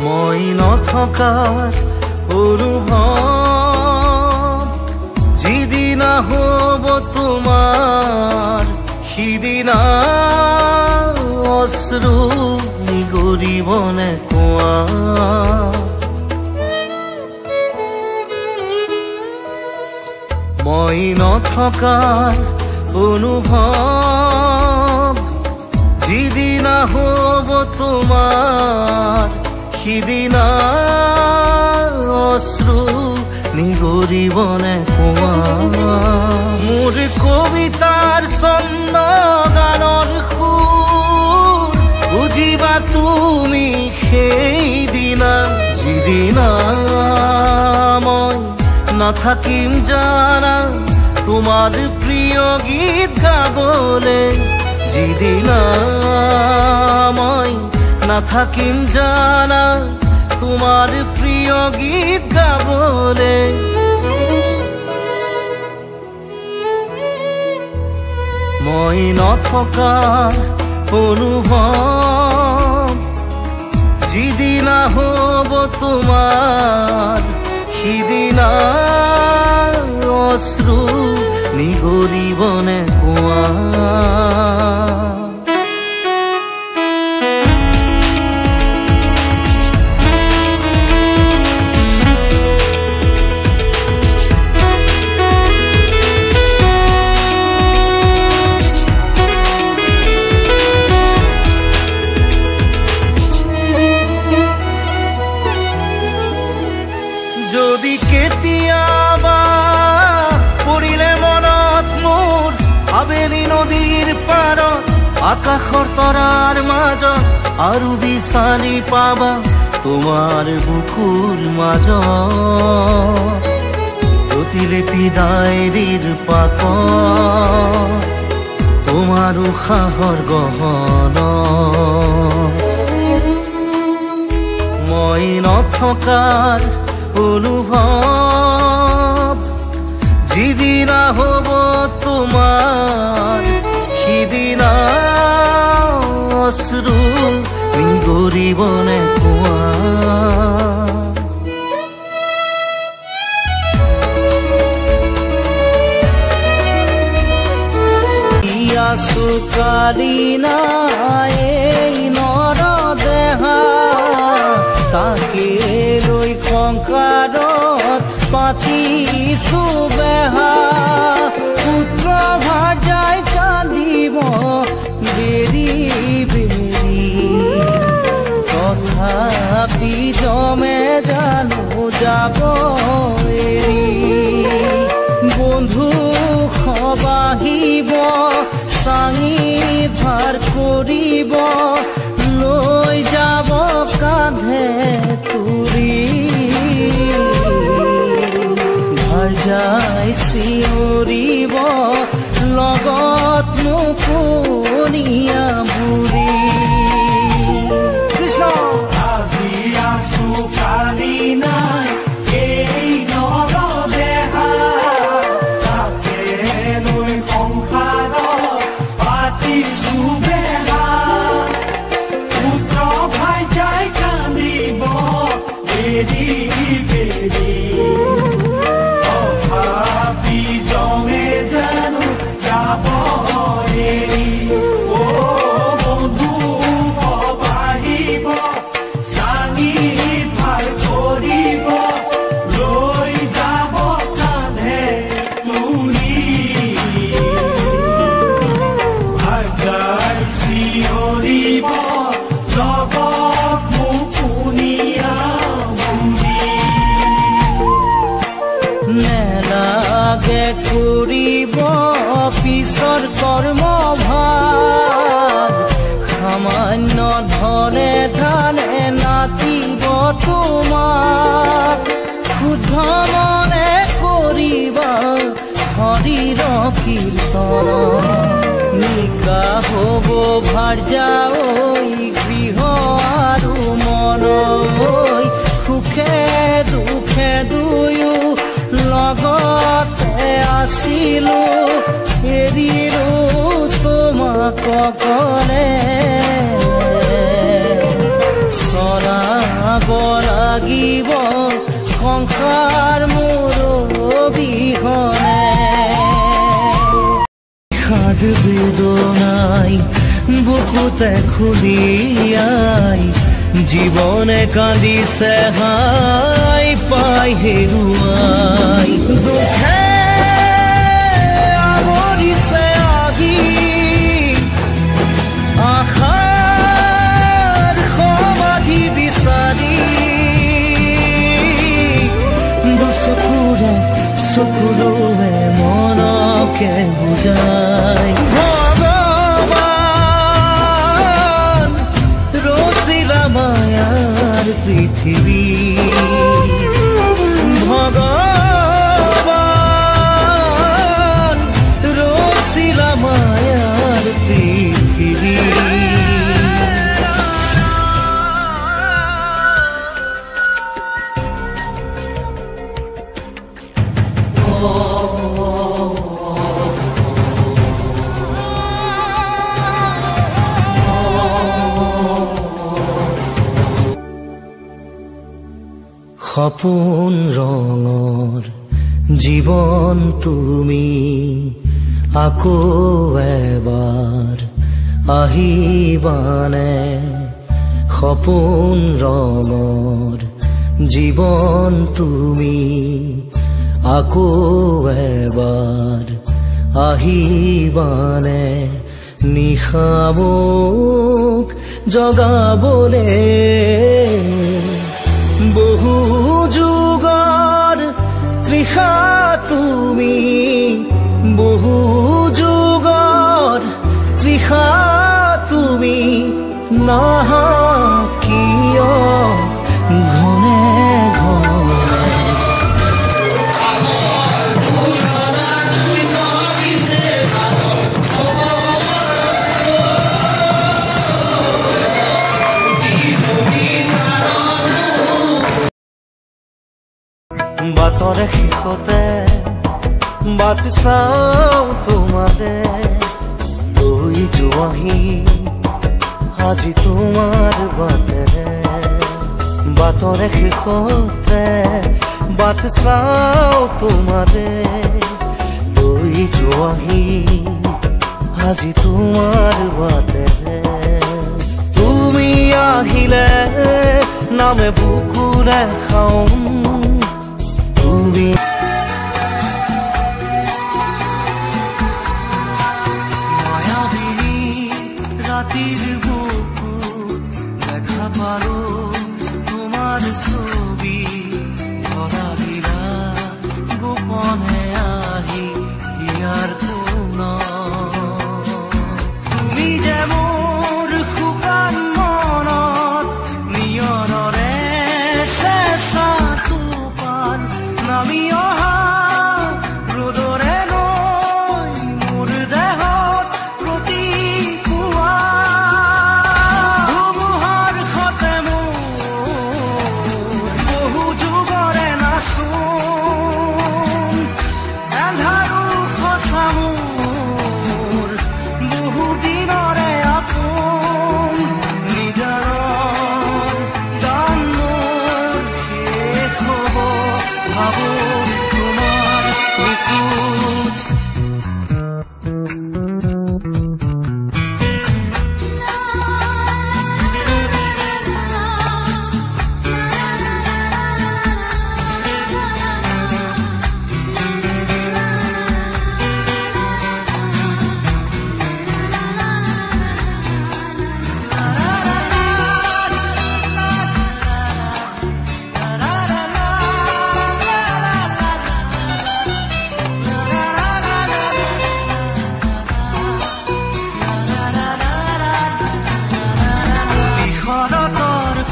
মই নথকাৰ অনুভৱ যিদিনা হ'ব তোমাৰ সিদিনা অশ্ৰু নিগৰিবনে কোৱা মই নথকাৰ অনুভৱ যিদিনা হ'ব তোমাৰ সিদিনা অশ্ৰু নিগৰিবনে কোৱা মোৰ কবিতাৰ ছন্দ গানৰ সুৰ বুজিবা তুমি সেইদিনা যিদিনা মই নাথাকিম জানা তোমাৰ প্ৰিয় গীত গাবলে যিদিনা মই নাথাকিম জানা তোমাৰ প্ৰিয় গীত গাবলে মই নথকাৰ অনুভৱ যিদিনা হ'ব তোমাৰ সিদিনা অশ্ৰু নিগৰিবনে কোৱা যদি কেতিয়াবা পৰিলে মনত মোৰ আবেলি নদীৰ পাৰত আকাশৰ তৰাৰ মাজত আৰু বিচাৰি পাবা তোমাৰ বুকুৰ মাজত প্ৰতিলিপি ডায়েৰীৰ পাকত তোমাৰ উশাহৰ গহনা মই নথকাৰ অনুভৱ যিদিনা হ'ব তোমাৰ সিদিনা অশ্ৰু নিগৰিবনে কোৱা আছো কালিনা এই নৰ দেহা তাকে লৈ সংসাৰত পাতিছো বেহা পুত্ৰ ভাৰ্যাই কান্দিব বেৰি বেৰি তথাপি জমে জানো যাব এৰি বন্ধু সবাহিব চাঙি ভাৰ কৰিব লৈ যাব কাঁধে তুৰি ভাৰ্যাই চিঞৰিব লগত মুকনিয়া বুঢ়ী কৃষ্ণ আজি আছো কালি নাই এই নৰ দেহা তাকে লৈ সংসাৰত পাতিছো বেহা পুত্ৰ ভাৰ্যাই কান্দিব বেৰি বেৰি তথাপি জমে জানো যাব এৰি বন্ধু সবাহিব চাঙি ভাৰ কৰিব লৈ যাব কান্ধে তুলি ভাৰ্যাই চিঞৰিব লগত মুকুনিয়া বুঢ়ী নেলাগে কৰিব পিছৰ কৰ্মভাগ সামান্য ধনে ধানে নাতিব তোমাক শুদ্ধ মনে কৰিবা হৰিৰ কীৰ্তন নিকা হ'ব ভাৰ্যা ঐ গৃহ আৰু মন সুখে দুখে দুয়ো লগতে আছিলো এৰিলো তোমাক অকলে চৰা যাব লাগিব সংসাৰ মোৰ বিহনে বিষাদ বেদনাই বুকুতে খুলিয়াই জীবনে কান্দিছে হাই পাই হেৰুৱাই দুখে আৱৰিছে আহি আশাৰ সমাধি বিচাৰি দুচকুৰে চকুৰে মনকে বুজাই ভগৱান ৰচিলা মায়াৰ পৃথিৱী ভগৱান ৰচিলা মায়াৰ পৃথিৱী সপোন ৰঙৰ জীৱন তুমি আকৌ এবাৰ আহিবানে সপোন ৰঙৰ জীৱন তুমি আকৌ এবাৰ আহিবানে নিশামুক জগাবলে বহু যুগৰ তৃষা তুমি বহু যুগৰ তৃষা তুমি নাহা কিয় ঘনে ঘনে বাটৰে শেষতে বাট চাওঁ তোমাৰে লৈ যোৱাহি আজি তোমাৰ বাটেৰে বাটৰে শেষতে বাট চাওঁ তোমাৰে লৈ যোৱাহি আজি তোমাৰ বাটেৰে তুমি আহিলে নামে বুকুৰে খাওঁ মায়াবিনী ৰাতিৰ বুকু দেখা পালো তোমাৰ ছবি ধৰা দিলা গোপনে আহি হিয়াৰ কোন তুমি যে মোৰ শুকান মনত নিয়ৰৰে চেঁচা নামি অহা ৰ'দৰে নৈ মোৰ দেহত প্ৰতিপুৱা ধুমুহাৰ সতে মোৰ বহু যুগৰে নাচোন এন্ধাৰো সঁচা মোৰ বহু দিনৰে আপোন নিজাৰৰ গান মোৰ শেষ হ'ব ভাবো তোমাৰ বুকুত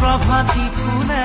প্ৰভাতী ফুলে